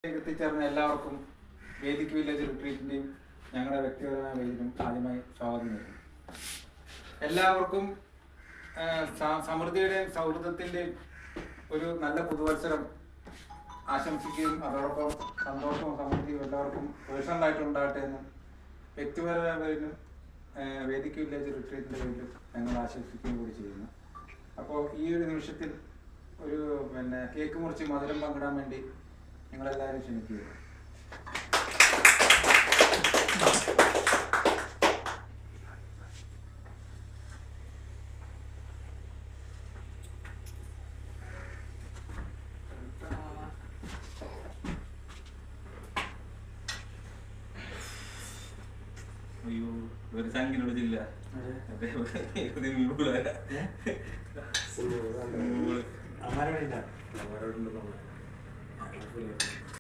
എത്തിച്ചേർന്ന എല്ലാവർക്കും Vedic village റിട്രീറ്റിൻ്റെയും ഞങ്ങളുടെ വ്യക്തിപരമായ വേദിനും ആദ്യമായി സ്വാഗതം നൽകുന്നു. എല്ലാവർക്കും സമൃദ്ധിയുടെയും സൗഹൃദത്തിൻ്റെയും ഒരു നല്ല പുതുവത്സരം ആശംസിക്കുകയും അതോടൊപ്പം സന്തോഷവും സമൃദ്ധിയും എല്ലാവർക്കും പേഴ്സണലായിട്ട് ഉണ്ടാകട്ടെ എന്നും വ്യക്തിപരമായ പേരിലും വേദിക് വില്ലേജ് റിട്രീറ്റിൻ്റെ പേരിലും ഞങ്ങൾ ആശംസിക്കുകയും കൂടി ചെയ്യുന്നു. അപ്പോൾ ഈ ഒരു നിമിഷത്തിൽ ഒരു കേക്ക് മുറിച്ച് മധുരം പങ്കിടാൻ വേണ്ടി നിങ്ങളെല്ലാവരും ക്ഷണിക്കുക. അയ്യോ ഒരു സംഖ്യനോട് ജില്ല അമാരോടില്ല